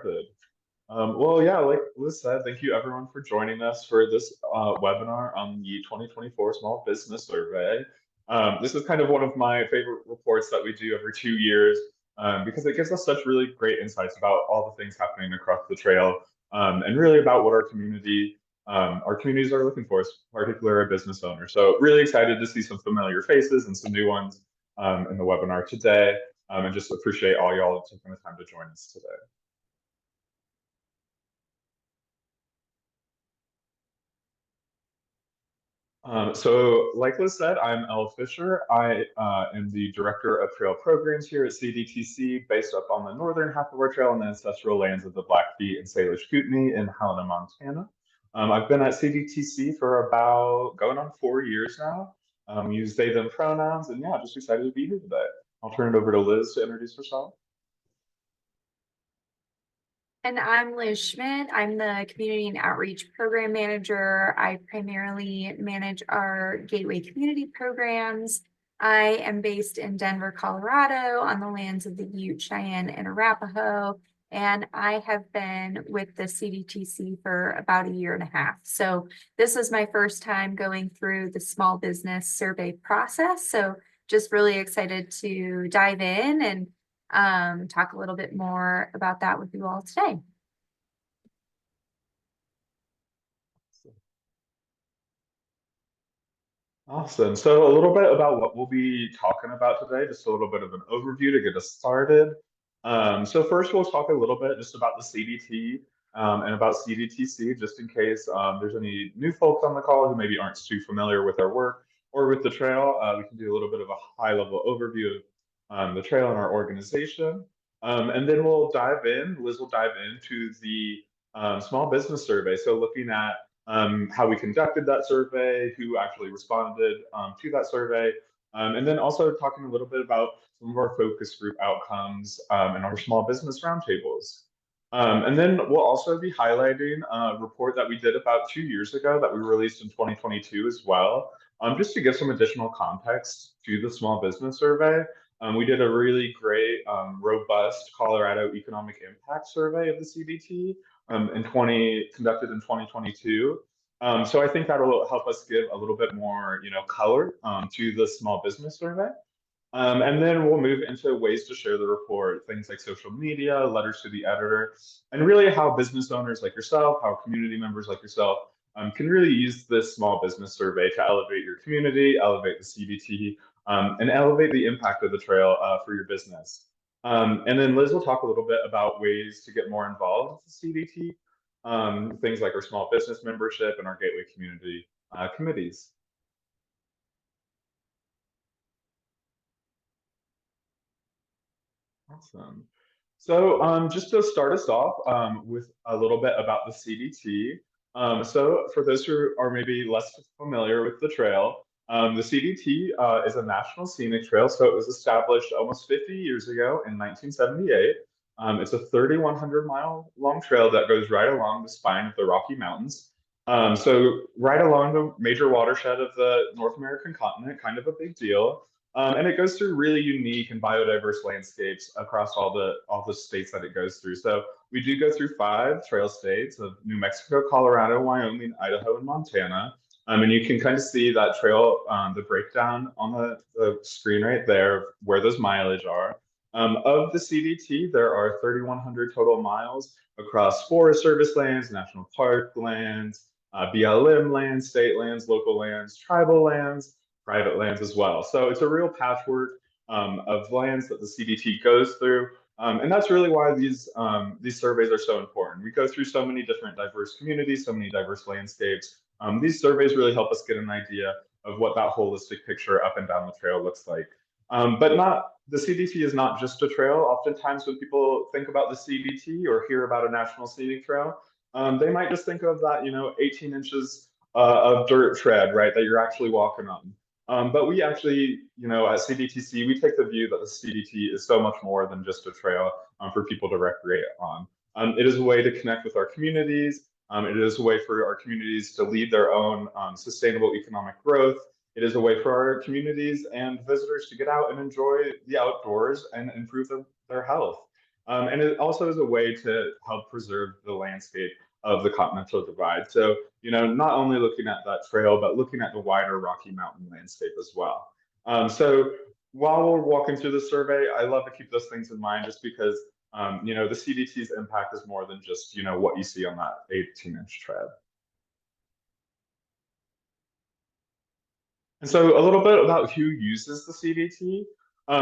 Good. Well, yeah, like Liz said, thank you everyone for joining us for this webinar on the 2024 Small Business Survey. This is kind of one of my favorite reports that we do every 2 years because it gives us such really great insights about all the things happening across the trail and really about what our communities are looking for, particularly business owners. So really excited to see some familiar faces and some new ones in the webinar today, and just appreciate all y'all taking the time to join us today. So like Liz said, I'm Elle Fisher. I am the Director of Trail Programs here at CDTC, based up on the northern half of our trail in the ancestral lands of the Blackfeet and Salish Kootenai in Helena, Montana. I've been at CDTC for about going on 4 years now. Use they, them pronouns, and yeah, just excited to be here today. I'll turn it over to Liz to introduce herself. And I'm Liz Schmidt. I'm the Community and Outreach Program Manager. I primarily manage our Gateway Community programs. I am based in Denver, Colorado, on the lands of the Ute, Cheyenne, and Arapaho. And I have been with the CDTC for about 1.5 years. So this is my first time going through the small business survey process. So just really excited to dive in and talk a little bit more about that with you all today. Awesome. So a little bit about what we'll be talking about today, just a little bit of an overview to get us started. So first we'll talk a little bit just about the CDT and about CDTC, just in case there's any new folks on the call who maybe aren't too familiar with our work or with the trail. We can do a little bit of a high-level overview of the trail and our organization. And then we'll dive in, Liz will dive into the small business survey. So looking at how we conducted that survey, who actually responded to that survey, and then also talking a little bit about some of our focus group outcomes and our small business roundtables. And then we'll also be highlighting a report that we did about 2 years ago that we released in 2022 as well, just to give some additional context to the small business survey. We did a really great, robust Colorado economic impact survey of the CDT conducted in 2022. So I think that'll help us give a little bit more, color to the small business survey. And then we'll move into ways to share the report, things like social media, letters to the editor, and really how business owners like yourself, how community members like yourself can really use this small business survey to elevate your community, elevate the CDT, and elevate the impact of the trail for your business. And then Liz will talk a little bit about ways to get more involved with the CDT, things like our small business membership and our Gateway community committees. Awesome. So just to start us off with a little bit about the CDT. So for those who are maybe less familiar with the trail, the CDT is a national scenic trail. So it was established almost 50 years ago in 1978. It's a 3,100-mile long trail that goes right along the spine of the Rocky Mountains. So right along the major watershed of the North American continent, kind of a big deal. And it goes through really unique and biodiverse landscapes across all the states that it goes through. So we do go through 5 trail states of New Mexico, Colorado, Wyoming, Idaho, and Montana. And you can kind of see that trail, the breakdown on the screen right there, where those mileage are. Of the CDT, there are 3,100 total miles across Forest Service lands, National Park lands, BLM lands, state lands, local lands, tribal lands, private lands as well. So it's a real patchwork of lands that the CDT goes through. And that's really why these surveys are so important. We go through so many different diverse communities, so many diverse landscapes. These surveys really help us get an idea of what that holistic picture up and down the trail looks like. But the CDT is not just a trail. Oftentimes when people think about the CDT or hear about a national scenic trail, they might just think of that, 18 inches of dirt tread, right, that you're actually walking on. But we actually, at CDTC, we take the view that the CDT is so much more than just a trail for people to recreate on. It is a way to connect with our communities. It is a way for our communities to lead their own sustainable economic growth. It is a way for our communities and visitors to get out and enjoy the outdoors and improve their health. And it also is a way to help preserve the landscape of the Continental Divide. So, not only looking at that trail, but looking at the wider Rocky Mountain landscape as well. So while we're walking through the survey, I love to keep those things in mind just because, the CDT's impact is more than just, what you see on that 18-inch tread. And so a little bit about who uses the CDT.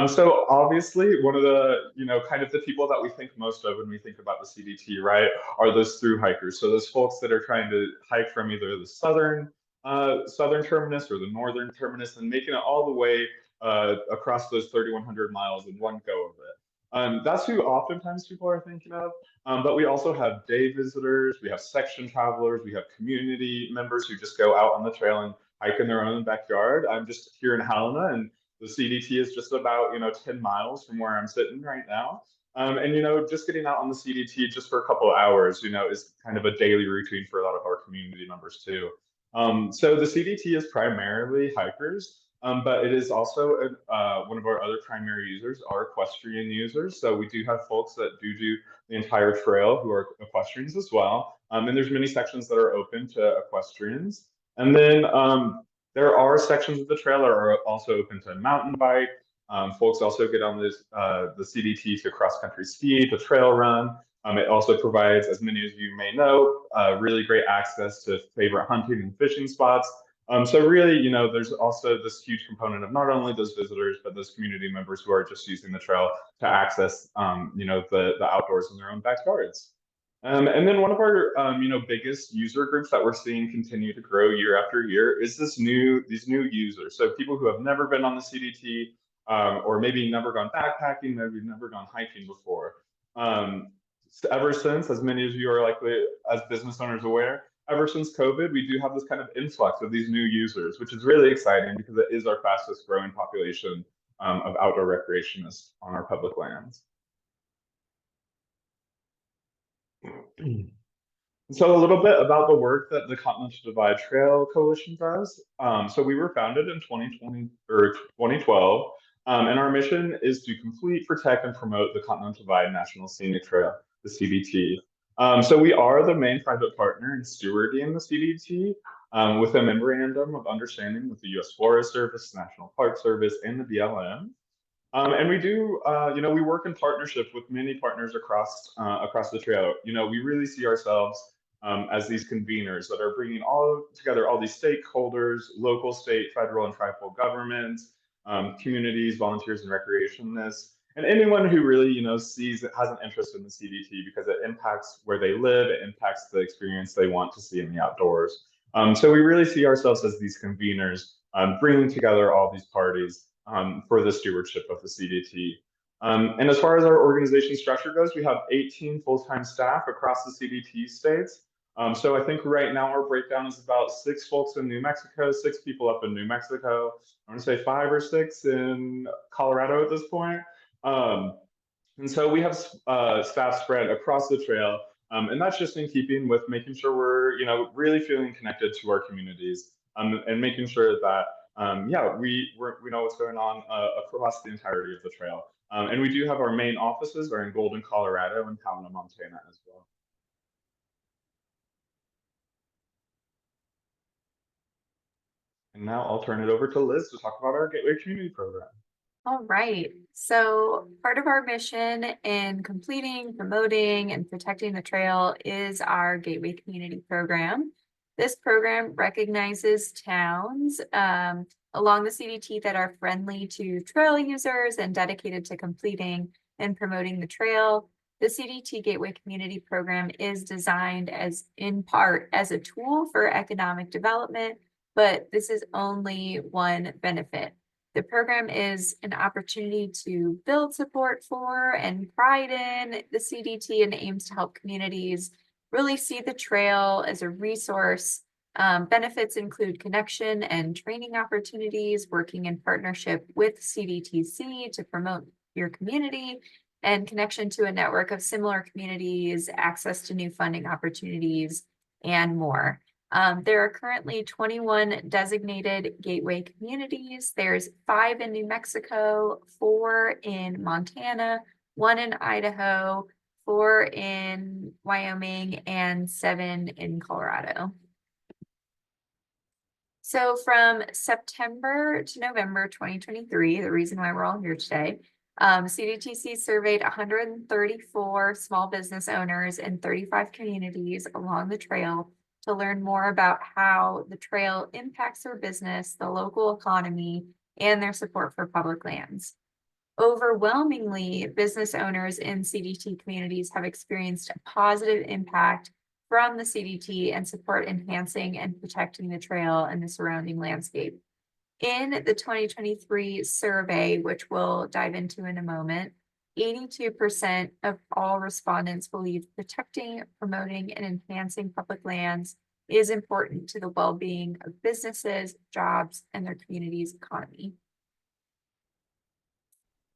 So obviously one of the, kind of the people that we think most of when we think about the CDT, right, are those through hikers. So those folks that are trying to hike from either the southern terminus or the northern terminus and making it all the way across those 3,100 miles in one go of it. That's who oftentimes people are thinking of. But we also have day visitors, we have section travelers, we have community members who just go out on the trail and hike in their own backyard. I'm just here in Helena, and the CDT is just about 10 miles from where I'm sitting right now. And just getting out on the CDT just for a couple of hours, is kind of a daily routine for a lot of our community members too. So the CDT is primarily hikers, but it is also one of our other primary users are equestrian users. So we do have folks that do the entire trail who are equestrians as well. And there's many sections that are open to equestrians. And then there are sections of the trail that are also open to mountain bike. Folks also get on this, the CDT to cross-country ski, to trail run. It also provides, as many of you may know, really great access to favorite hunting and fishing spots. So really, there's also this huge component of not only those visitors, but those community members who are just using the trail to access, the outdoors in their own backyards. And then one of our, biggest user groups that we're seeing continue to grow year after year is these new users. So people who have never been on the CDT, or maybe never gone backpacking, maybe never gone hiking before. Ever since, as many of you are likely as business owners aware, ever since COVID, we do have this kind of influx of these new users, which is really exciting because it is our fastest growing population of outdoor recreationists on our public lands. So a little bit about the work that the Continental Divide Trail Coalition does. So we were founded in 2020 or 2012, and our mission is to complete, protect, and promote the Continental Divide National Scenic Trail, the CDT. So we are the main private partner in stewarding the CDT with a memorandum of understanding with the U.S. Forest Service, National Park Service, and the BLM. And we do, we work in partnership with many partners across the trail. We really see ourselves as these conveners that are bringing together all these stakeholders, local, state, federal, and tribal governments, communities, volunteers, and recreationists, and anyone who really, has an interest in the CDT because it impacts where they live, it impacts the experience they want to see in the outdoors. So we really see ourselves as these conveners, bringing together all these parties for the stewardship of the CDT. And as far as our organization structure goes, we have 18 full-time staff across the CDT states. So I think right now our breakdown is about 6 folks in New Mexico, 6 people up in New Mexico. I want to say 5 or 6 in Colorado at this point. And so we have staff spread across the trail. And that's just in keeping with making sure we're, really feeling connected to our communities and making sure that, we know what's going on across the entirety of the trail. And we do have our main offices are in Golden, Colorado, and Helena, Montana as well. And now I'll turn it over to Liz to talk about our Gateway Community Program. All right. So part of our mission in completing, promoting, and protecting the trail is our Gateway Community Program. This program recognizes towns along the CDT that are friendly to trail users and dedicated to completing and promoting the trail. The CDT Gateway Community Program is designed in part as a tool for economic development, but this is only one benefit. The program is an opportunity to build support for and pride in the CDT and aims to help communities really see the trail as a resource. Benefits include connection and training opportunities, working in partnership with CDTC to promote your community, and connection to a network of similar communities, access to new funding opportunities, and more. There are currently 21 designated gateway communities. There's 5 in New Mexico, 4 in Montana, 1 in Idaho, 4 in Wyoming, and 7 in Colorado. So from September to November 2023, the reason why we're all here today, CDTC surveyed 134 small business owners in 35 communities along the trail to learn more about how the trail impacts their business, the local economy, and their support for public lands. Overwhelmingly, business owners in CDT communities have experienced a positive impact from the CDT and support enhancing and protecting the trail and the surrounding landscape. In the 2023 survey, which we'll dive into in a moment, 82% of all respondents believe protecting, promoting, and enhancing public lands is important to the well-being of businesses, jobs, and their community's economy.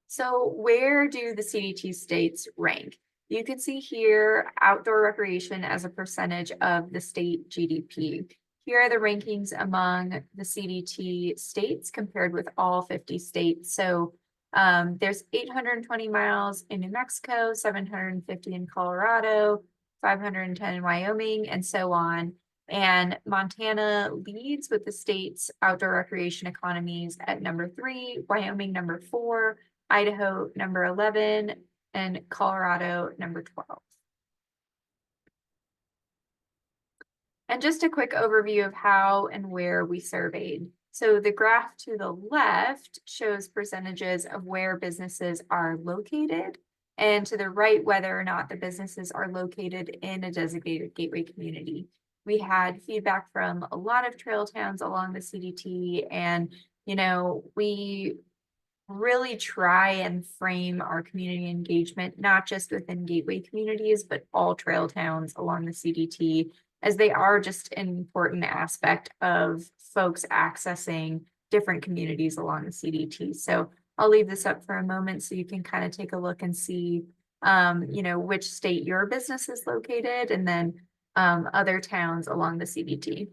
So where do the CDT states rank? You can see here outdoor recreation as a percentage of the state GDP. Here are the rankings among the CDT states compared with all 50 states. So there's 820 miles in New Mexico, 750 in Colorado, 510 in Wyoming, and so on. And Montana leads with the state's outdoor recreation economies at number 3, Wyoming number 4, Idaho number 11, and Colorado number 12. And just a quick overview of how and where we surveyed. So the graph to the left shows percentages of where businesses are located, and to the right, whether or not the businesses are located in a designated gateway community. We had feedback from a lot of trail towns along the CDT, and we really try and frame our community engagement, not just within gateway communities, but all trail towns along the CDT, as they are just an important aspect of folks accessing different communities along the CDT. So I'll leave this up for a moment so you can kind of take a look and see, which state your business is located, and then other towns along the CDT.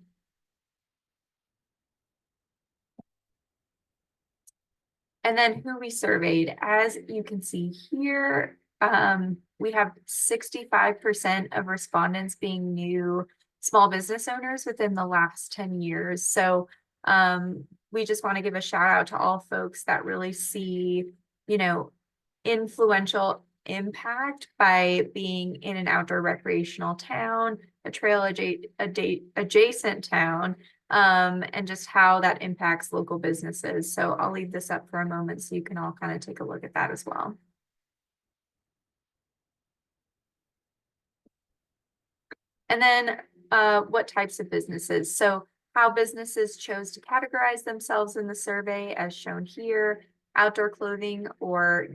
And then who we surveyed, as you can see here, we have 65% of respondents being new small business owners within the last 10 years. So we just want to give a shout out to all folks that really see, influential impact by being in an outdoor recreational town, a trail adjacent town, and just how that impacts local businesses. So I'll leave this up for a moment so you can all kind of take a look at that as well. And then what types of businesses? So how businesses chose to categorize themselves in the survey, as shown here: outdoor clothing or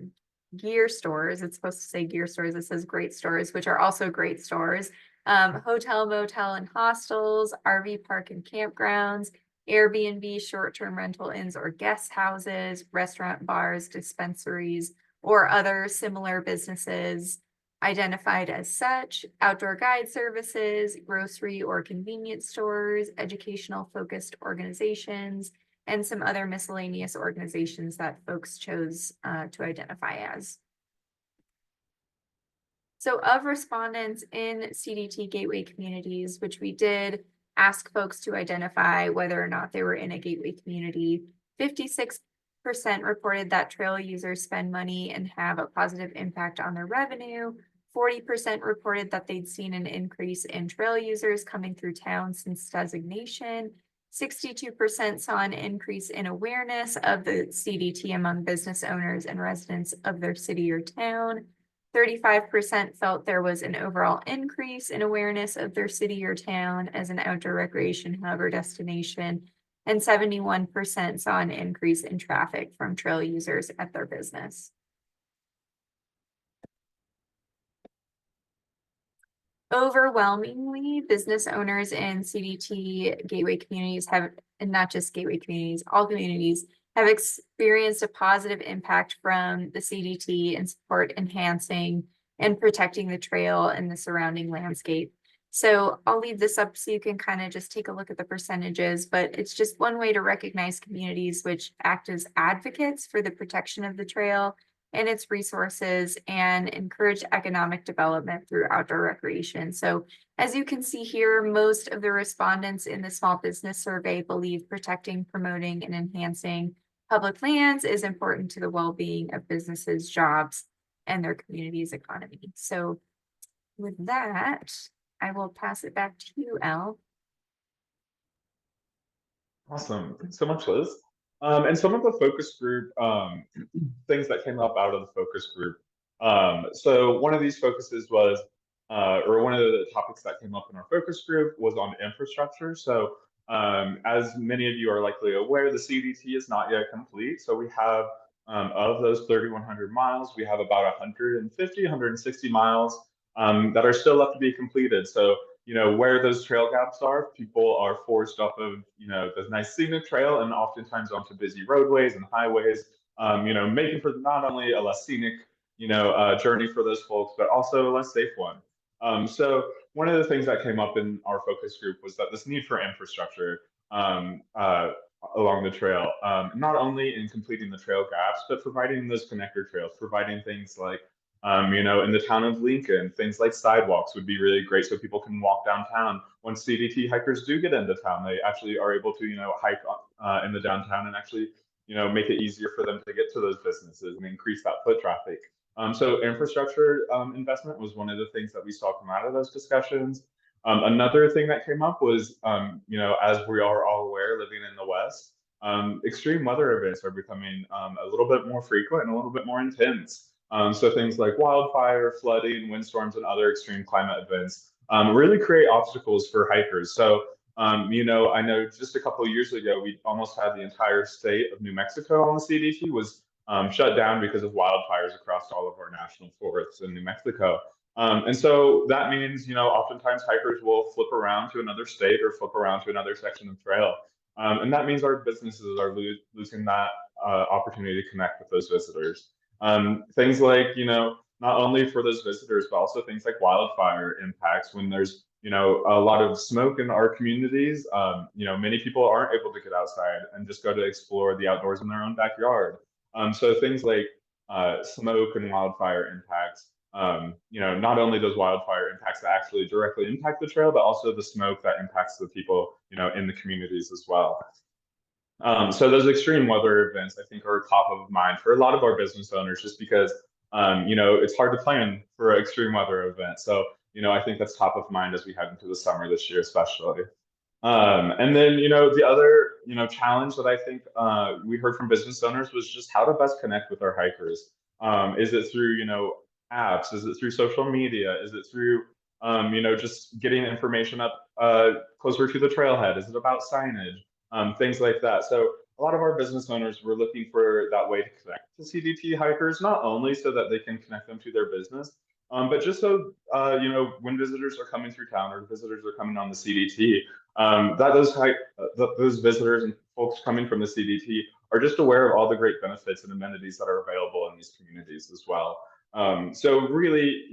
gear stores. It's supposed to say gear stores. It says great stores, which are also great stores. Hotel, motel, and hostels, RV park and campgrounds, Airbnb, short-term rental inns or guest houses, restaurant, bars, dispensaries, or other similar businesses identified as such, outdoor guide services, grocery or convenience stores, educational focused organizations, and some other miscellaneous organizations that folks chose to identify as. So of respondents in CDT gateway communities, which we did ask folks to identify whether or not they were in a gateway community, 56% reported that trail users spend money and have a positive impact on their revenue. 40% reported that they'd seen an increase in trail users coming through town since designation. 62% saw an increase in awareness of the CDT among business owners and residents of their city or town. 35% felt there was an overall increase in awareness of their city or town as an outdoor recreation hub or destination, and 71% saw an increase in traffic from trail users at their business. Overwhelmingly, business owners in CDT gateway communities have, and not just gateway communities, all communities have experienced a positive impact from the CDT and support enhancing and protecting the trail and the surrounding landscape. So I'll leave this up so you can kind of just take a look at the percentages, but it's just one way to recognize communities which act as advocates for the protection of the trail and its resources and encourage economic development through outdoor recreation. So as you can see here, most of the respondents in the small business survey believe protecting, promoting, and enhancing public lands is important to the well-being of businesses, jobs, and their community's economy. So with that, I will pass it back to you, Al. Awesome. Thanks so much, Liz. And some of the focus group things that came up out of the focus group. So one of these focuses was, or one of the topics that came up in our focus group was on infrastructure. So as many of you are likely aware, the CDT is not yet complete. So we have, of those 3,100 miles, we have about 150, 160 miles that are still left to be completed. So where those trail gaps are, people are forced off of, the nice scenic trail and oftentimes onto busy roadways and highways, making for not only a less scenic, journey for those folks, but also a less safe one. So one of the things that came up in our focus group was that this need for infrastructure along the trail, not only in completing the trail gaps, but providing those connector trails, providing things like in the town of Lincoln, things like sidewalks would be really great so people can walk downtown. When CDT hikers do get into town, they actually are able to, hike in the downtown and actually, make it easier for them to get to those businesses and increase that foot traffic. So infrastructure investment was one of the things that we saw come out of those discussions. Another thing that came up was, as we are all aware, living in the West, extreme weather events are becoming a little bit more frequent and a little bit more intense. So things like wildfire, flooding, windstorms, and other extreme climate events really create obstacles for hikers. So, I know just a couple of years ago, we almost had the entire state of New Mexico on the CDT was shut down because of wildfires across all of our national forests in New Mexico. And so that means, oftentimes hikers will flip around to another state or flip around to another section of trail. And that means our businesses are losing that opportunity to connect with those visitors. Things like, not only for those visitors, but also things like wildfire impacts when there's, a lot of smoke in our communities. Many people aren't able to get outside and just go to explore the outdoors in their own backyard. So things like smoke and wildfire impacts, not only those wildfire impacts that actually directly impact the trail, but also the smoke that impacts the people, in the communities as well. So those extreme weather events, I think, are top of mind for a lot of our business owners, just because, it's hard to plan for an extreme weather event. So, I think that's top of mind as we head into the summer this year, especially. And then, the other, challenge that I think we heard from business owners was just how to best connect with our hikers. Is it through, apps? Is it through social media? Is it through, just getting information up closer to the trailhead? Is it about signage? Things like that. So a lot of our business owners were looking for that way to connect to CDT hikers, not only so that they can connect them to their business, but just so, when visitors are coming through town or visitors are coming on the CDT, that those visitors and folks coming from the CDT are just aware of all the great benefits and amenities that are available in these communities as well. So really,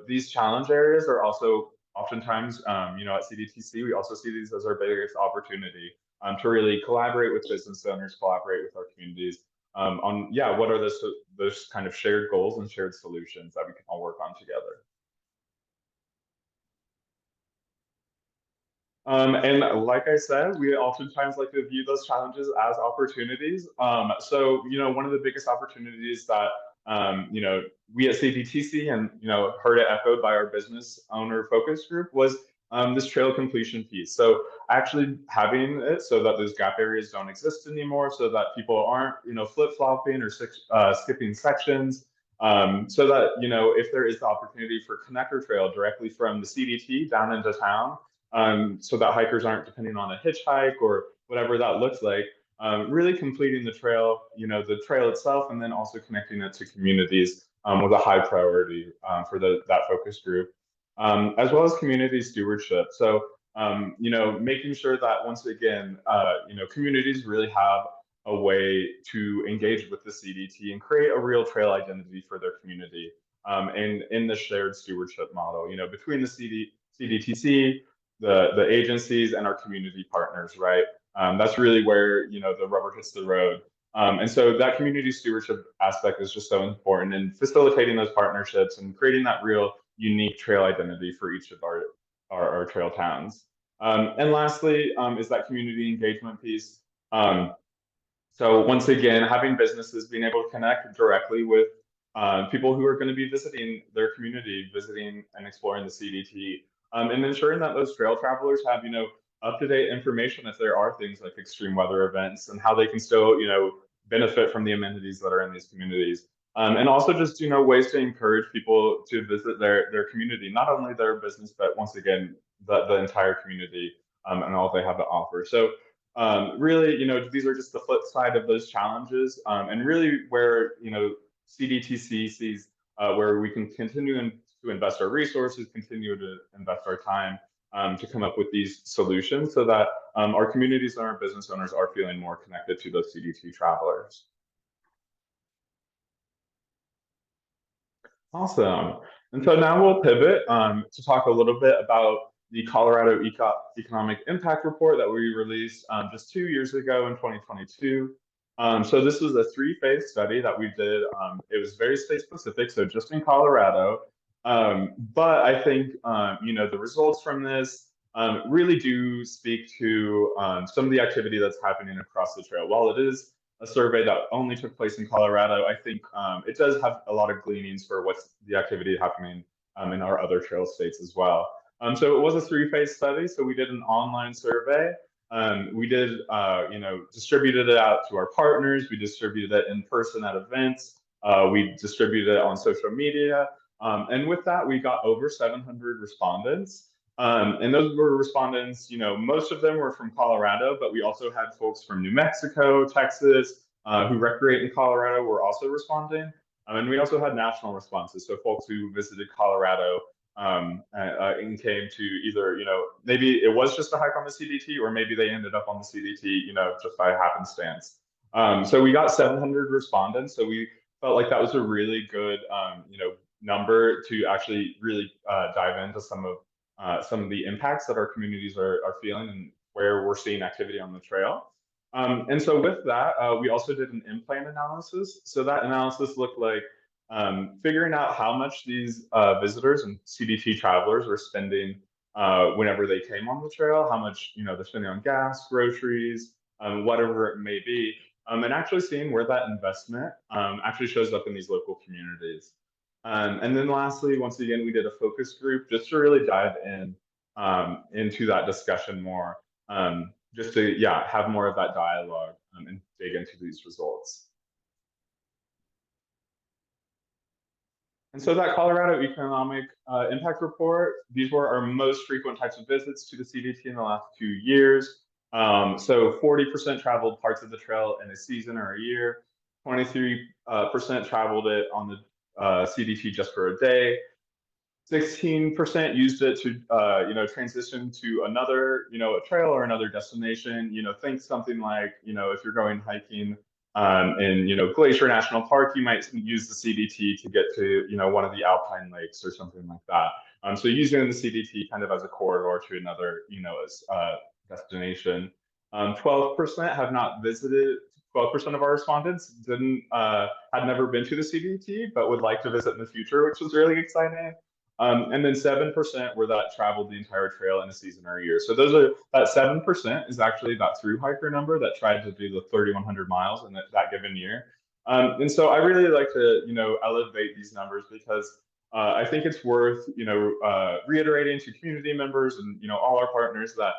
these challenge areas are also oftentimes, at CDTC, we also see these as our biggest opportunity to really collaborate with business owners, collaborate with our communities on, what are those kind of shared goals and shared solutions that we can all work on together. And like I said, we oftentimes like to view those challenges as opportunities. So, one of the biggest opportunities that, we at CDTC and, heard it echoed by our business owner focus group was this trail completion piece. So actually having it so that those gap areas don't exist anymore, so that people aren't, flip-flopping or skipping sections. So that, if there is the opportunity for connector trail directly from the CDT down into town, so that hikers aren't depending on a hitchhike or whatever that looks like, really completing the trail, the trail itself, and then also connecting it to communities was a high priority for that focus group, as well as community stewardship. So, making sure that once again, communities really have a way to engage with the CDT and create a real trail identity for their community, and in the shared stewardship model, between the CDTC, the agencies, and our community partners, right? That's really where, the rubber hits the road. And so that community stewardship aspect is just so important in facilitating those partnerships and creating that real unique trail identity for each of our trail towns. And lastly, is that community engagement piece. So once again, having businesses being able to connect directly with people who are going to be visiting their community, visiting and exploring the CDT, and ensuring that those trail travelers have, up-to-date information if there are things like extreme weather events and how they can still, benefit from the amenities that are in these communities. And also just, ways to encourage people to visit their community, not only their business, but once again, the entire community and all they have to offer. So really, these are just the flip side of those challenges, and really where, CDTC sees where we can continue to invest our resources, continue to invest our time to come up with these solutions so that our communities and our business owners are feeling more connected to those CDT travelers. Awesome. And so now we'll pivot to talk a little bit about the Colorado Economic Impact Report that we released just 2 years ago in 2022. So this was a 3-phase study that we did. It was very state specific, so just in Colorado. But I think, the results from this really do speak to some of the activity that's happening across the trail. While it is a survey that only took place in Colorado, I think it does have a lot of gleanings for what's the activity happening in our other trail states as well. So it was a 3-phase study. So we did an online survey. We did, distributed it out to our partners. We distributed it in person at events. We distributed it on social media. And with that, we got over 700 respondents. And those were respondents, most of them were from Colorado, but we also had folks from New Mexico, Texas, who recreate in Colorado were also responding. And we also had national responses, so folks who visited Colorado and came to either, maybe it was just a hike on the CDT, or maybe they ended up on the CDT, just by happenstance. So we got 700 respondents, so we felt like that was a really good, number to actually really dive into some of the impacts that our communities are feeling and where we're seeing activity on the trail. And so with that, we also did an in-plan analysis. So that analysis looked like figuring out how much these visitors and CDT travelers were spending whenever they came on the trail, how much they're spending on gas, groceries, whatever it may be, and actually seeing where that investment actually shows up in these local communities. And then lastly, once again, we did a focus group just to really dive in into that discussion more, just to have more of that dialogue and dig into these results. And so that Colorado Economic Impact Report, these were our most frequent types of visits to the CDT in the last 2 years. So 40% traveled parts of the trail in a season or a year, 23% traveled it on the CDT just for a day, 16% used it to transition to another a trail or another destination. Think something like if you're going hiking in Glacier National Park, you might use the CDT to get to one of the alpine lakes or something like that. So using the CDT kind of as a corridor to another destination. 12% have not visited. 12% of our respondents had never been to the CDT, but would like to visit in the future, which was really exciting. And then 7% were that traveled the entire trail in a season or a year. So that 7% is actually that through hiker number that tried to do the 3,100 miles in that given year. And so I really like to elevate these numbers because I think it's worth reiterating to community members and all our partners that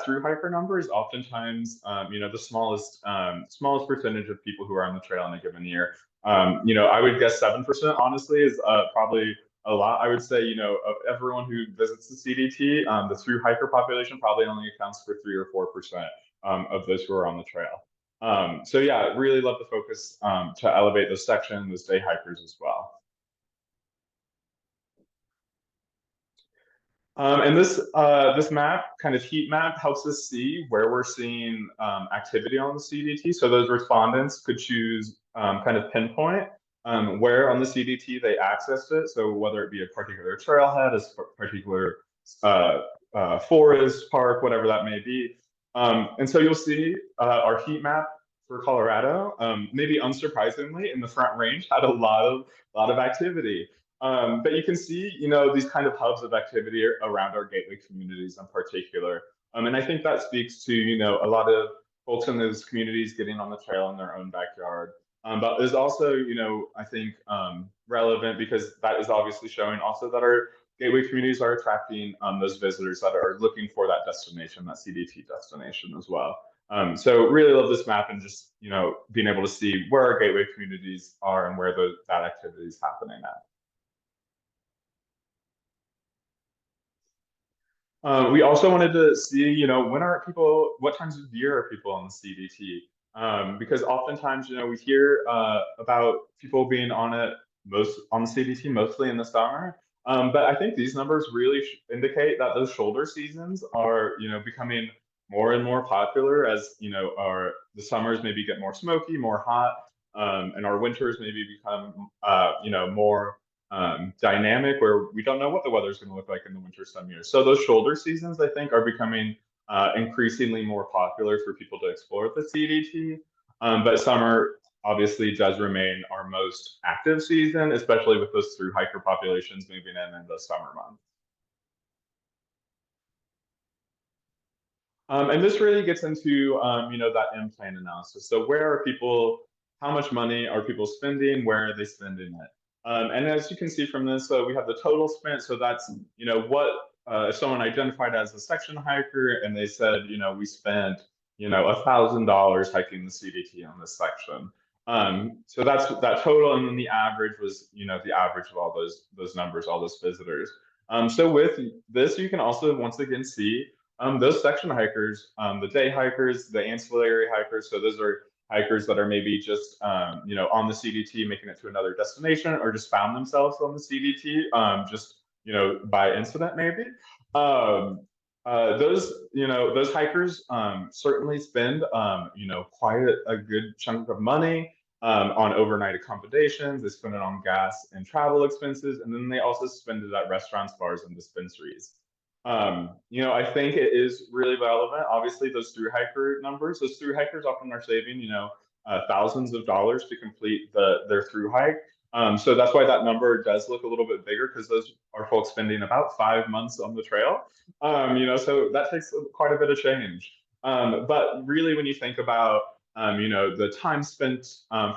through hiker number is oftentimes the smallest percentage of people who are on the trail in a given year. I would guess 7% honestly is probably a lot. I would say of everyone who visits the CDT, the through hiker population probably only accounts for 3 or 4% of those who are on the trail. So yeah, really love the focus to elevate those sections, those day hikers as well. And this map, kind of heat map, helps us see where we're seeing activity on the CDT. So those respondents could choose kind of pinpoint where on the CDT they accessed it. So whether it be a particular trailhead, a particular forest, park, whatever that may be. And so you'll see our heat map for Colorado, maybe unsurprisingly, in the Front Range had a lot of activity. But you can see, these kind of hubs of activity around our gateway communities in particular. And I think that speaks to, a lot of folks in those communities getting on the trail in their own backyard. But is also, I think relevant because that is obviously showing also that our gateway communities are attracting those visitors that are looking for that destination, that CDT destination as well. So really love this map and just, being able to see where our gateway communities are and where that activity is happening at. We also wanted to see, what times of year are people on the CDT? Because oftentimes, we hear about people being on it on the CDT mostly in the summer. But I think these numbers really indicate that those shoulder seasons are, becoming more and more popular as, the summers maybe get more smoky, more hot, and our winters maybe become, more dynamic where we don't know what the weather is going to look like in the winter some years. So those shoulder seasons, I think, are becoming increasingly more popular for people to explore the CDT. But summer obviously does remain our most active season, especially with those through hiker populations moving in the summer months. And this really gets into, that in-plan analysis. So where are people, how much money are people spending? Where are they spending it? And as you can see from this, we have the total spent. So that's, what if someone identified as a section hiker and they said, we spent, $1,000 hiking the CDT on this section. So that's that total, and then the average was, the average of all those numbers, all those visitors. So with this, you can also once again see those section hikers, the day hikers, the ancillary hikers. So those are hikers that are maybe just on the CDT, making it to another destination, or just found themselves on the CDT, just by incident maybe. Those hikers certainly spend quite a good chunk of money on overnight accommodations. They spend it on gas and travel expenses, and then they also spend it at restaurants, bars, and dispensaries. I think it is really relevant. Obviously, those through hiker numbers, those through hikers often are saving, thousands of dollars to complete their through hike. So that's why that number does look a little bit bigger, because those are folks spending about 5 months on the trail. So that takes quite a bit of change. But really, when you think about the time spent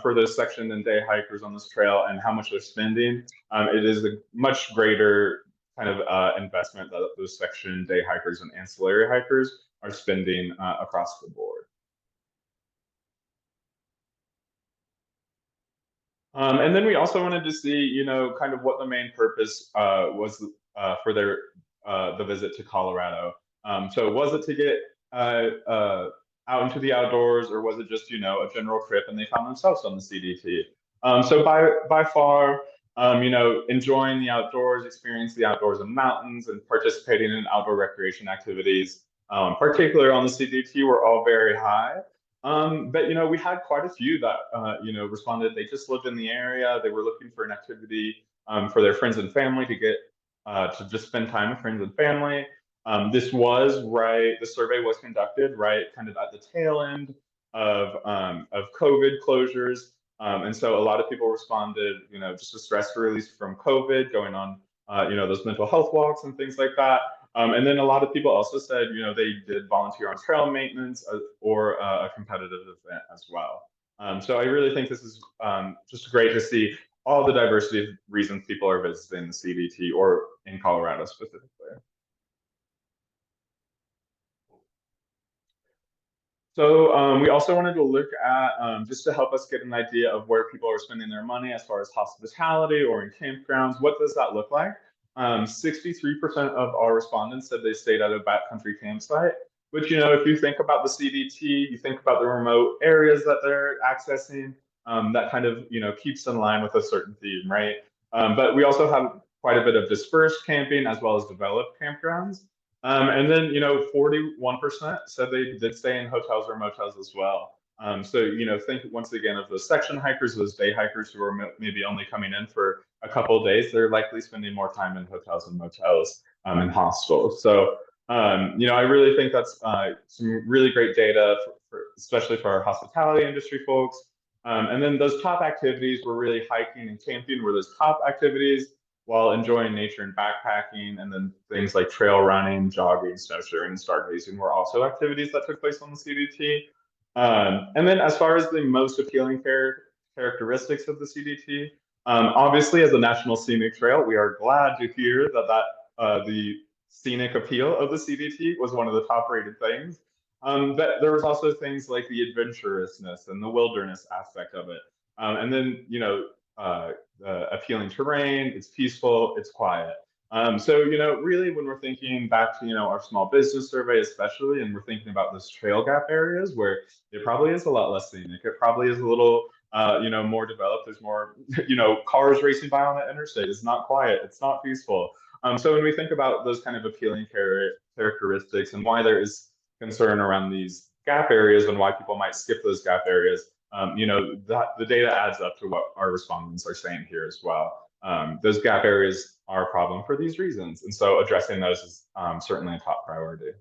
for those section and day hikers on this trail and how much they're spending, it is a much greater kind of investment that those section day hikers and ancillary hikers are spending across the board. And then we also wanted to see, kind of what the main purpose was for the visit to Colorado. So was it to get out into the outdoors, or was it just, a general trip and they found themselves on the CDT? So by far, enjoying the outdoors, experiencing the outdoors and mountains, and participating in outdoor recreation activities, particularly on the CDT, were all very high. But we had quite a few that responded. They just lived in the area. They were looking for an activity for their friends and family to get to just spend time with friends and family. The survey was conducted right kind of at the tail end of COVID closures. And so a lot of people responded, just a stress release from COVID, going on, those mental health walks and things like that. And then a lot of people also said, they did volunteer on trail maintenance or a competitive event as well. So I really think this is just great to see all the diversity of reasons people are visiting the CDT, or in Colorado specifically. So we also wanted to look at, just to help us get an idea of where people are spending their money as far as hospitality or in campgrounds. What does that look like? 63% of our respondents said they stayed at a backcountry campsite, which, if you think about the CDT, you think about the remote areas that they're accessing, that kind of, keeps in line with a certain theme, right? But we also have quite a bit of dispersed camping as well as developed campgrounds. And then, 41% said they did stay in hotels or motels as well. So, think once again of those section hikers, those day hikers who are maybe only coming in for a couple of days. They're likely spending more time in hotels and motels and hostels. So, I really think that's some really great data especially for our hospitality industry folks. And then those top activities were really hiking and camping were those top activities, while enjoying nature and backpacking, and then things like trail running, jogging, snowshoeing, and stargazing were also activities that took place on the CDT. And then as far as the most appealing characteristics of the CDT, obviously as a national scenic trail, we are glad to hear that the scenic appeal of the CDT was one of the top rated things. But there was also things like the adventurousness and the wilderness aspect of it. And then, appealing terrain, it's peaceful, it's quiet. So, really when we're thinking back to, our small business survey, especially, and we're thinking about those trail gap areas where it probably is a lot less scenic, it probably is a little, more developed, there's more, cars racing by on the interstate, it's not quiet, it's not peaceful. So when we think about those kind of appealing characteristics and why there is concern around these gap areas and why people might skip those gap areas, that the data adds up to what our respondents are saying here as well. Those gap areas are a problem for these reasons, and so addressing those is certainly a top priority.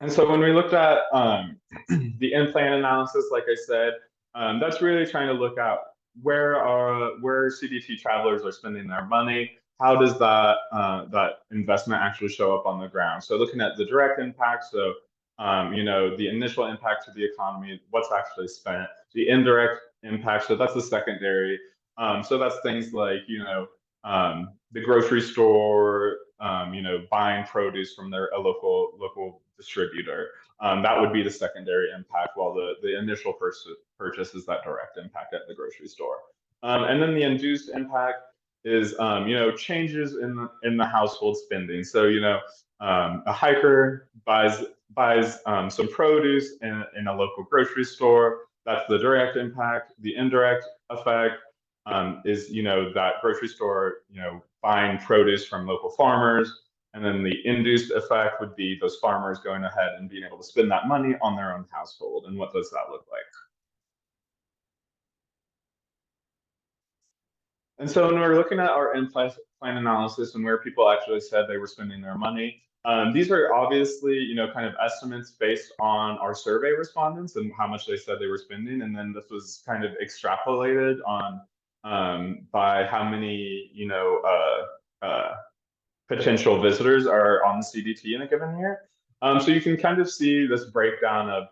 And so when we looked at the in-plan analysis, like I said, that's really trying to look at where CDT travelers are spending their money. How does that investment actually show up on the ground? So looking at the direct impact, so the initial impact to the economy, what's actually spent, the indirect impact, so that's the secondary. So that's things like the grocery store, buying produce from a local distributor. That would be the secondary impact, while the initial purchase is that direct impact at the grocery store. And then the induced impact is changes in the household spending. So a hiker buys some produce in a local grocery store. That's the direct impact. The indirect effect is that grocery store buying produce from local farmers. And then the induced effect would be those farmers going ahead and being able to spend that money on their own household. And what does that look like? And so when we're looking at our in-plan analysis and where people actually said they were spending their money, these are obviously, kind of estimates based on our survey respondents and how much they said they were spending. And then this was kind of extrapolated on by how many, potential visitors are on the CDT in a given year. So you can kind of see this breakdown of,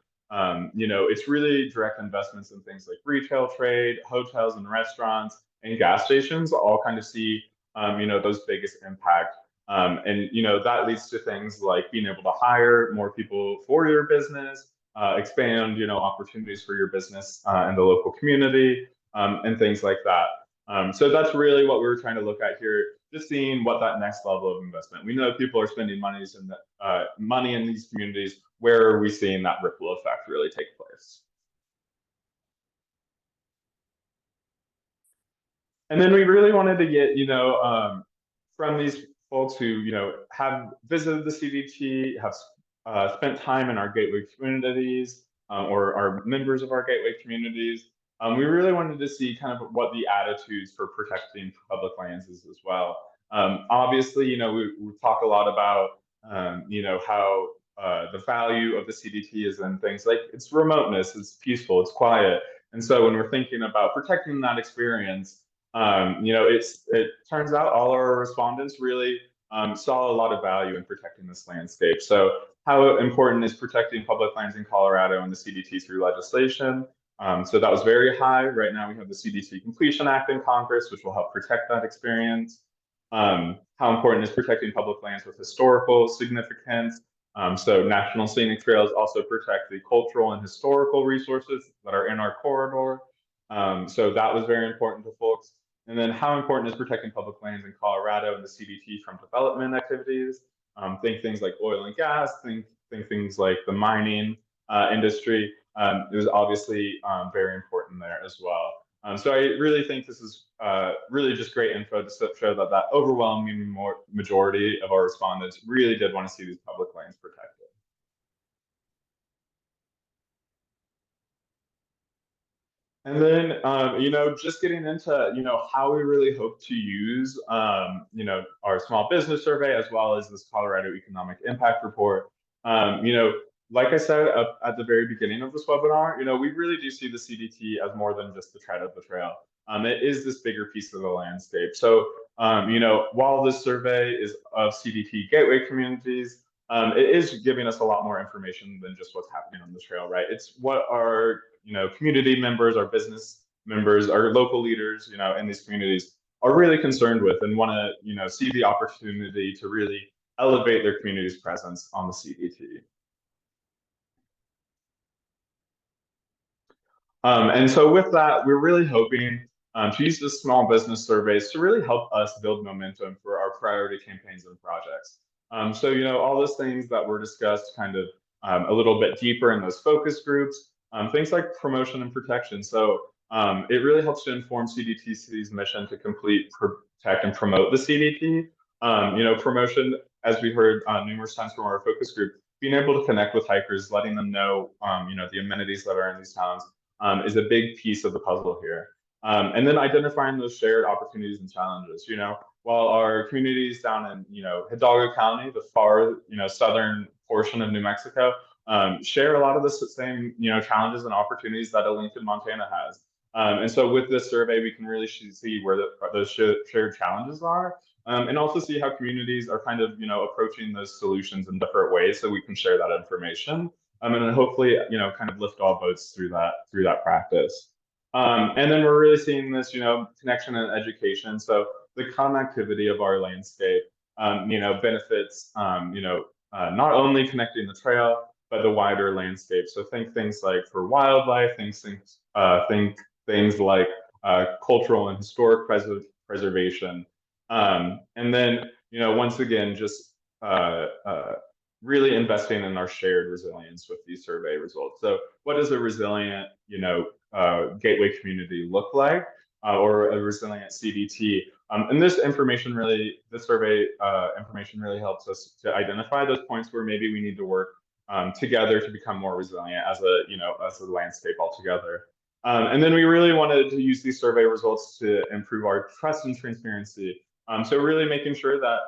it's really direct investments in things like retail trade, hotels and restaurants, and gas stations all kind of see, those biggest impact. And, that leads to things like being able to hire more people for your business, expand, opportunities for your business in the local community, and things like that. So that's really what we're trying to look at here, just seeing what that next level of investment. We know people are spending money in these communities. Where are we seeing that ripple effect really take place? And then we really wanted to get, from these folks who, have visited the CDT, have spent time in our gateway communities, or are members of our gateway communities. We really wanted to see kind of what the attitudes for protecting public lands is as well. Obviously, we talk a lot about, how the value of the CDT is in things like its remoteness, it's peaceful, it's quiet. And so when we're thinking about protecting that experience, it turns out all our respondents really saw a lot of value in protecting this landscape. So how important is protecting public lands in Colorado and the CDT through legislation? So that was very high. Right now we have the CDT Completion Act in Congress, which will help protect that experience. How important is protecting public lands with historical significance? So National Scenic Trails also protect the cultural and historical resources that are in our corridor. So that was very important to folks. And then how important is protecting public lands in Colorado and the CDT from development activities? Think things like oil and gas, think things like the mining industry. It was obviously very important there as well. So I really think this is really just great info to show that overwhelming majority of our respondents really did want to see these public lands protected. And then, just getting into, how we really hope to use, our small business survey as well as this Colorado Economic Impact Report. Um, you know, like I said up at the very beginning of this webinar, we really do see the CDT as more than just the tread of the trail. It is this bigger piece of the landscape. So, while this survey is of CDT gateway communities, it is giving us a lot more information than just what's happening on the trail, right? It's what our community members, our business members, our local leaders, in these communities are really concerned with and want to, see the opportunity to really elevate their community's presence on the CDT. And so with that, we're really hoping to use the small business surveys to really help us build momentum for our priority campaigns and projects. So, all those things that were discussed kind of a little bit deeper in those focus groups, things like promotion and protection. So it really helps to inform CDTC's mission to complete, protect, and promote the CDT. Promotion, as we heard numerous times from our focus group, being able to connect with hikers, letting them know, the amenities that are in these towns, is a big piece of the puzzle here. And then identifying those shared opportunities and challenges. While our communities down in Hidalgo County, the far southern portion of New Mexico, share a lot of the same challenges and opportunities that Lincoln, Montana has. And so with this survey, we can really see where those shared challenges are, and also see how communities are kind of approaching those solutions in different ways, so we can share that information. And then hopefully, kind of lift all boats through that practice. And then we're really seeing this, connection and education. So the connectivity of our landscape, benefits, not only connecting the trail, but the wider landscape. So think things like for wildlife, think things like cultural and historic preservation. And then, once again, just really investing in our shared resilience with these survey results. So what does a resilient, gateway community look like, or a resilient CDT? And this survey information really helps us to identify those points where maybe we need to work together to become more resilient as a landscape altogether. And then we really wanted to use these survey results to improve our trust and transparency. So really making sure that,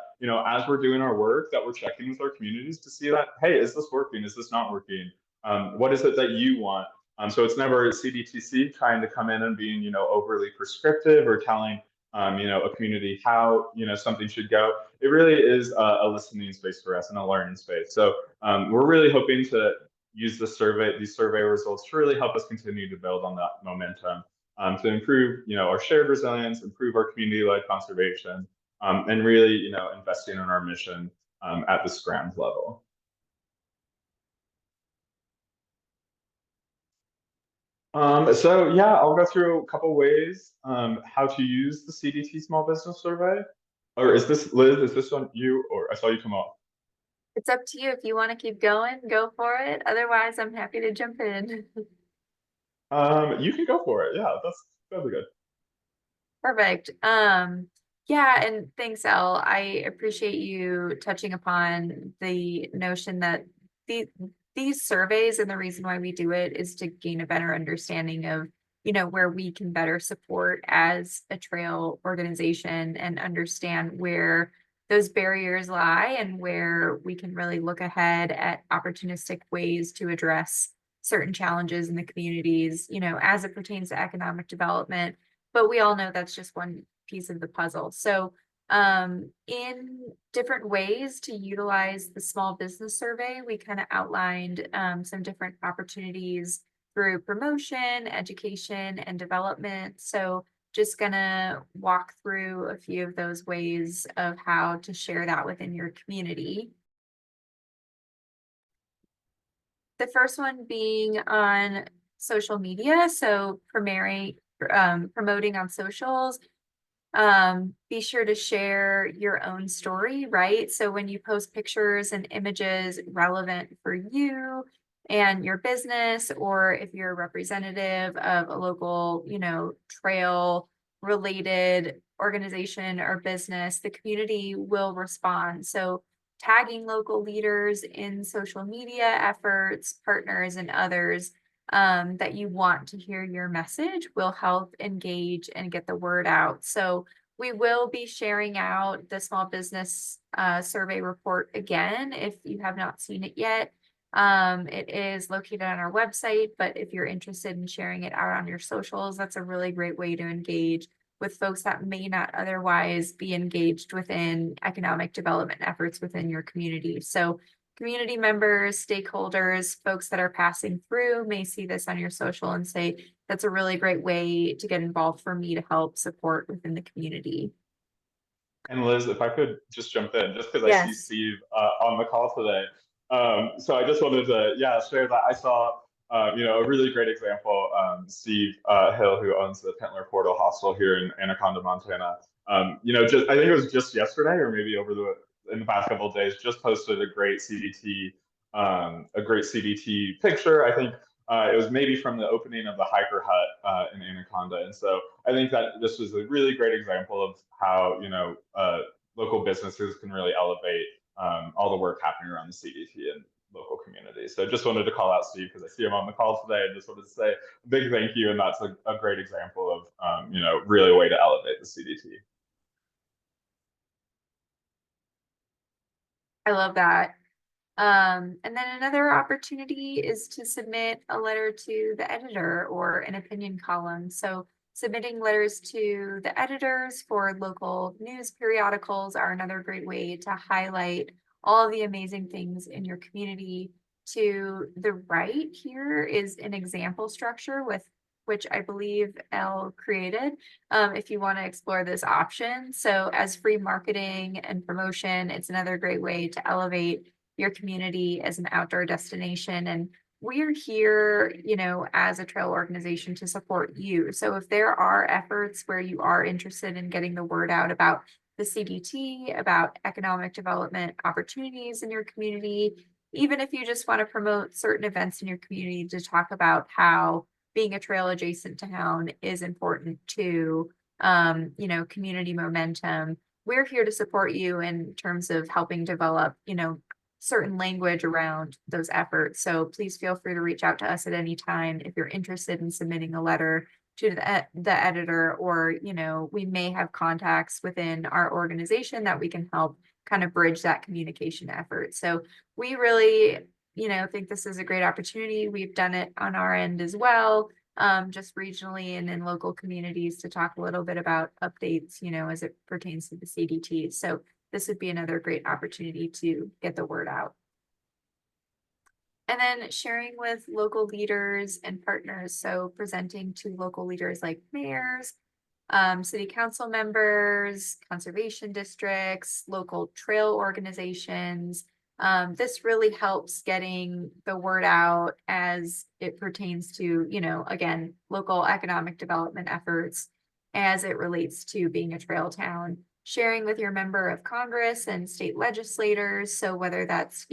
as we're doing our work, that we're checking with our communities to see that, hey, is this working? Is this not working? What is it that you want? So it's never CDTC trying to come in and being, overly prescriptive or telling, a community how, something should go. It really is a listening space for us and a learning space. So we're really hoping to use these survey results to really help us continue to build on that momentum, to improve, our shared resilience, improve our community-led conservation, and really, investing in our mission at the ground level. So yeah, I'll go through a couple ways how to use the CDT Small Business Survey. Or is this, Liz, is this on you, or I saw you come off? It's up to you. If you want to keep going, go for it. Otherwise, I'm happy to jump in. You can go for it. Yeah, that'll be good. Perfect. Yeah, and thanks, Elle. I appreciate you touching upon the notion that these surveys, and the reason why we do it is to gain a better understanding of, where we can better support as a trail organization and understand where those barriers lie and where we can really look ahead at opportunistic ways to address certain challenges in the communities, as it pertains to economic development. But we all know that's just one piece of the puzzle. So in different ways to utilize the small business survey, we kind of outlined some different opportunities through promotion, education, and development. So just gonna walk through a few of those ways of how to share that within your community. The first one being on social media. So promoting on socials. Be sure to share your own story, right? So when you post pictures and images relevant for you and your business, or if you're a representative of a local, trail related organization or business, the community will respond. So tagging local leaders in social media efforts, partners, and others that you want to hear your message will help engage and get the word out. So we will be sharing out the small business survey report again if you have not seen it yet. It is located on our website, but if you're interested in sharing it out on your socials, that's a really great way to engage with folks that may not otherwise be engaged within economic development efforts within your community. So community members, stakeholders, folks that are passing through may see this on your social and say, that's a really great way to get involved for me to help support within the community. And Liz, if I could just jump in, just because I see Yes. Steve on the call today. So I just wanted to, yeah, share that I saw, a really great example. Steve Hill, who owns the Pentler Portal Hostel here in Anaconda, Montana. Just I think it was just yesterday, or maybe in the past couple of days, just posted a great CDT picture. I think it was maybe from the opening of the Hiker Hut in Anaconda, and so I think that this was a really great example of how local businesses can really elevate all the work happening around the CDT and local communities. So just wanted to call out Steve because I see him on the call today, and just wanted to say a big thank you. And that's a great example of really a way to elevate the CDT. I love that. And then another opportunity is to submit a letter to the editor or an opinion column. So submitting letters to the editors for local news periodicals are another great way to highlight all the amazing things in your community. To the right here is an example structure with which I believe Elle created, if you want to explore this option. So as free marketing and promotion, it's another great way to elevate your community as an outdoor destination. And we're here, as a trail organization to support you. So if there are efforts where you are interested in getting the word out about the CDT, about economic development opportunities in your community, even if you just want to promote certain events in your community to talk about how being a trail adjacent town is important to, community momentum, we're here to support you in terms of helping develop, certain language around those efforts. So please feel free to reach out to us at any time if you're interested in submitting a letter to the editor, or, we may have contacts within our organization that we can help kind of bridge that communication effort. So we really, think this is a great opportunity. We've done it on our end as well, just regionally and in local communities to talk a little bit about updates, as it pertains to the CDT. So this would be another great opportunity to get the word out. And then sharing with local leaders and partners. So presenting to local leaders like mayors, city council members, conservation districts, local trail organizations. This really helps getting the word out as it pertains to, again, local economic development efforts as it relates to being a trail town. Sharing with your member of Congress and state legislators. So whether that's,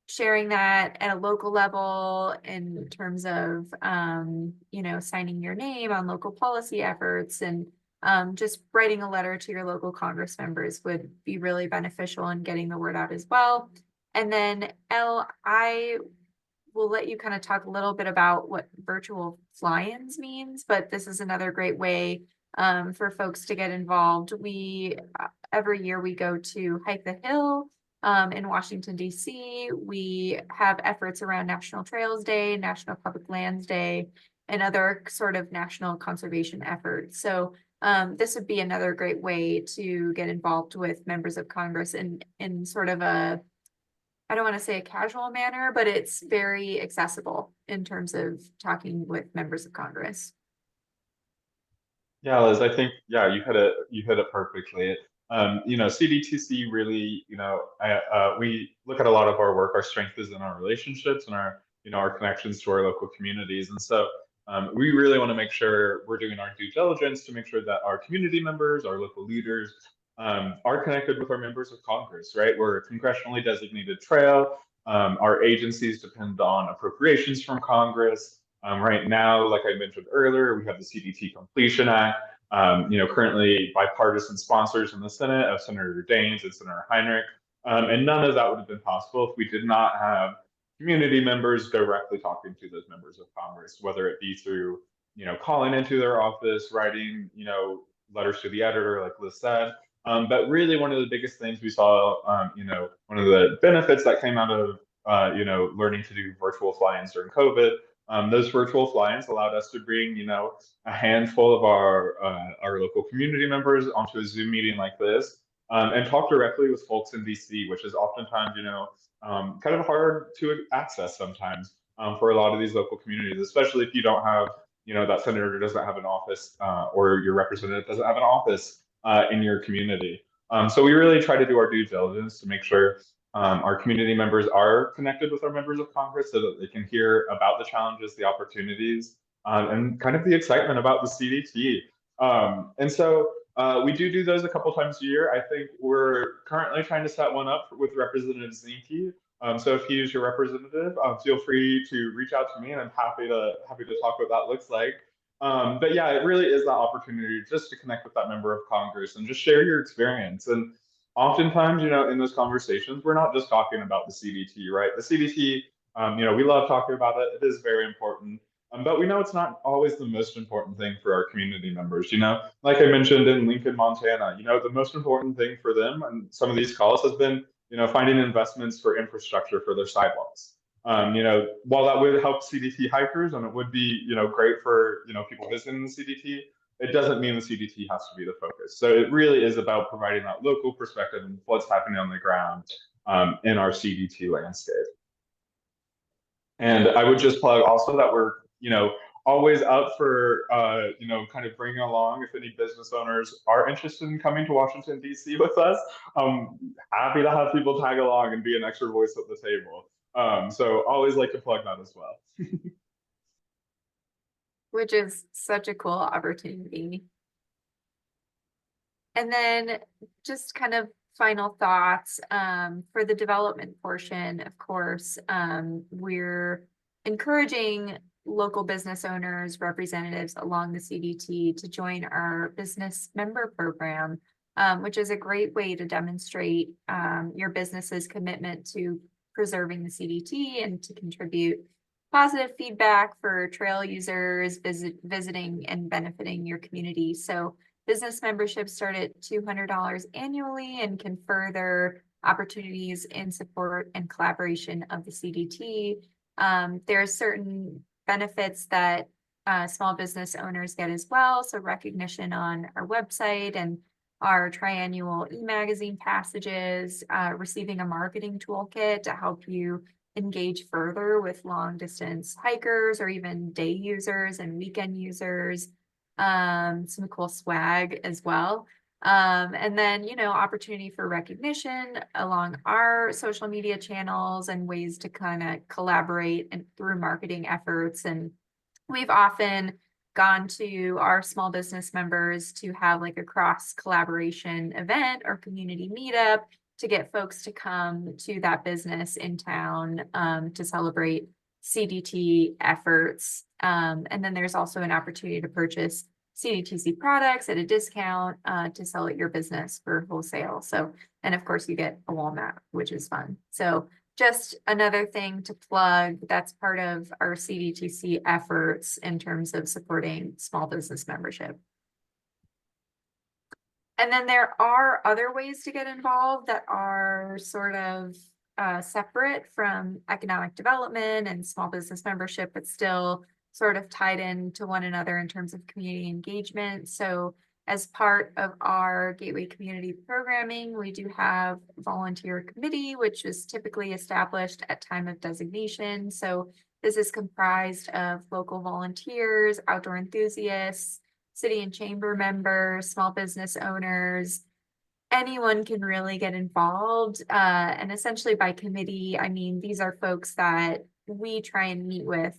sharing that at a local level in terms of, signing your name on local policy efforts, and just writing a letter to your local Congress members would be really beneficial in getting the word out as well. And then Elle, I will let you kind of talk a little bit about what virtual fly-ins means, but this is another great way for folks to get involved. Every year we go to Hike the Hill in Washington, D.C. We have efforts around National Trails Day, National Public Lands Day, and other sort of national conservation efforts. So this would be another great way to get involved with members of Congress in sort of I don't want to say a casual manner, but it's very accessible in terms of talking with members of Congress. Yeah, Liz, I think you hit it perfectly. CDTC really, we look at a lot of our work. Our strength is in our relationships and our connections to our local communities, and so we really want to make sure we're doing our due diligence to make sure that our community members, our local leaders, are connected with our members of Congress. Right, we're a congressionally designated trail. Our agencies depend on appropriations from Congress. Right now, like I mentioned earlier, we have the CDT Completion Act. Currently bipartisan sponsors in the Senate of Senator Daines and Senator Heinrich. And none of that would have been possible if we did not have community members directly talking to those members of Congress, whether it be through, calling into their office, writing, letters to the editor, like Liz said. But really, one of the biggest things we saw, one of the benefits that came out of, learning to do virtual fly-ins during COVID. Those virtual fly-ins allowed us to bring, a handful of our local community members onto a Zoom meeting like this, and talk directly with folks in DC, which is oftentimes, kind of hard to access sometimes, for a lot of these local communities, especially if you don't have, that senator doesn't have an office, or your representative doesn't have an office in your community. So we really try to do our due diligence to make sure our community members are connected with our members of Congress so that they can hear about the challenges, the opportunities, and kind of the excitement about the CDT. And so we do those a couple times a year. I think we're currently trying to set one up with Representative Zinke. So if he is your representative, feel free to reach out to me, and I'm happy to talk what that looks like. But yeah, it really is that opportunity just to connect with that member of Congress and just share your experience. And oftentimes, in those conversations, we're not just talking about the CDT, right? The CDT, we love talking about it. It is very important. But we know it's not always the most important thing for our community members. Like I mentioned in Lincoln, Montana, the most important thing for them and some of these calls has been, finding investments for infrastructure for their sidewalks. While that would help CDT hikers and it would be, great for, people visiting the CDT, it doesn't mean the CDT has to be the focus. So it really is about providing that local perspective and what's happening on the ground, in our CDT landscape. And I would just plug also that we're, always up for, kind of bringing along if any business owners are interested in coming to Washington, D.C. with us. I'm happy to have people tag along and be an extra voice at the table. So always like to plug that as well. Which is such a cool opportunity. And then just kind of final thoughts, for the development portion, of course, we're encouraging local business owners, representatives along the CDT to join our business member program, which is a great way to demonstrate your business's commitment to preserving the CDT and to contribute positive feedback for trail users visiting and benefiting your community. So business memberships start at $200 annually and can further opportunities in support and collaboration of the CDT. There are certain benefits that small business owners get as well. So recognition on our website and our triannual e-magazine passages, receiving a marketing toolkit to help you engage further with long distance hikers or even day users and weekend users, some cool swag as well. And then, opportunity for recognition along our social media channels and ways to kind of collaborate and through marketing efforts. And we've often gone to our small business members to have like a cross collaboration event or community meetup to get folks to come to that business in town, to celebrate CDT efforts. And then there's also an opportunity to purchase CDTC products at a discount, to sell at your business for wholesale. So, and of course you get a wall mat, which is fun. So just another thing to plug that's part of our CDTC efforts in terms of supporting small business membership. And then there are other ways to get involved that are sort of separate from economic development and small business membership, but still sort of tied into one another in terms of community engagement. So as part of our Gateway Community Programming, we do have a volunteer committee, which is typically established at time of designation. So this is comprised of local volunteers, outdoor enthusiasts, city and chamber members, small business owners. Anyone can really get involved. And essentially by committee, I mean, these are folks that we try and meet with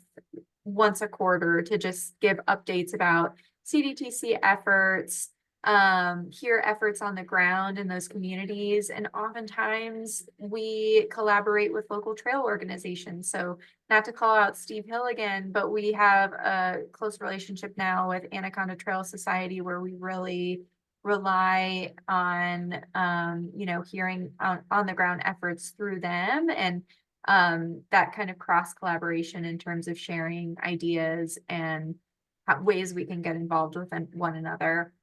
once a quarter to just give updates about CDTC efforts, hear efforts on the ground in those communities. And oftentimes we collaborate with local trail organizations. So not to call out Steve Hill again, but we have a close relationship now with Anaconda Trail Society where we really rely on, hearing on the ground efforts through them. And that kind of cross collaboration in terms of sharing ideas and ways we can get involved with one another.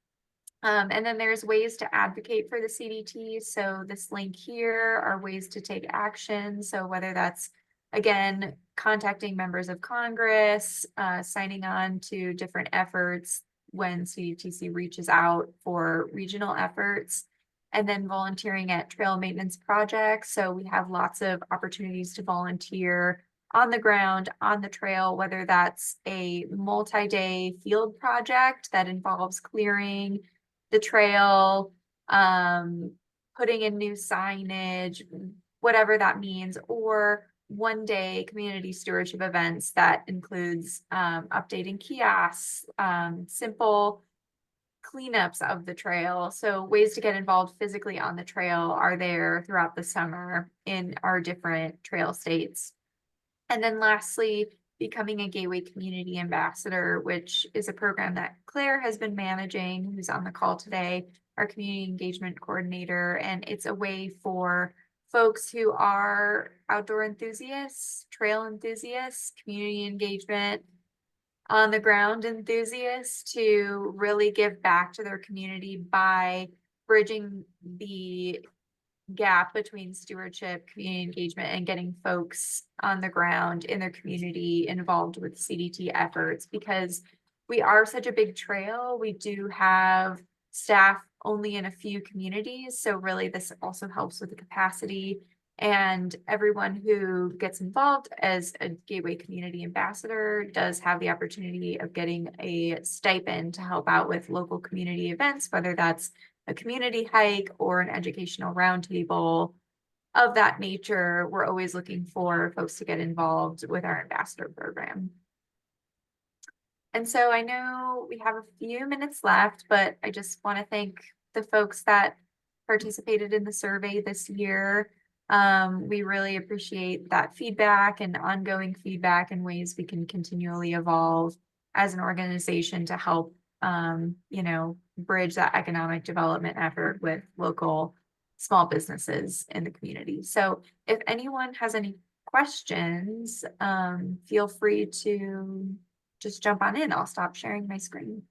And then there's ways to advocate for the CDT. So this link here are ways to take action. So whether that's, again, contacting members of Congress, signing on to different efforts when CDTC reaches out for regional efforts, and then volunteering at trail maintenance projects. So we have lots of opportunities to volunteer on the ground, on the trail, whether that's a multi-day field project that involves clearing the trail, putting in new signage, whatever that means, or one day community stewardship events that includes updating kiosks, simple cleanups of the trail. So ways to get involved physically on the trail are there throughout the summer in our different trail states. And then lastly, becoming a Gateway Community Ambassador, which is a program that Claire has been managing, who's on the call today, our community engagement coordinator. And it's a way for folks who are outdoor enthusiasts, trail enthusiasts, community engagement, on the ground enthusiasts to really give back to their community by bridging the gap between stewardship, community engagement, and getting folks on the ground in their community involved with CDT efforts. Because we are such a big trail, we do have staff only in a few communities. So really this also helps with the capacity, and everyone who gets involved as a Gateway Community Ambassador does have the opportunity of getting a stipend to help out with local community events, whether that's a community hike or an educational roundtable of that nature. We're always looking for folks to get involved with our ambassador program. And so I know we have a few minutes left, but I just want to thank the folks that participated in the survey this year. We really appreciate that feedback and ongoing feedback and ways we can continually evolve as an organization to help, bridge that economic development effort with local small businesses in the community. So if anyone has any questions, feel free to just jump on in. I'll stop sharing my screen.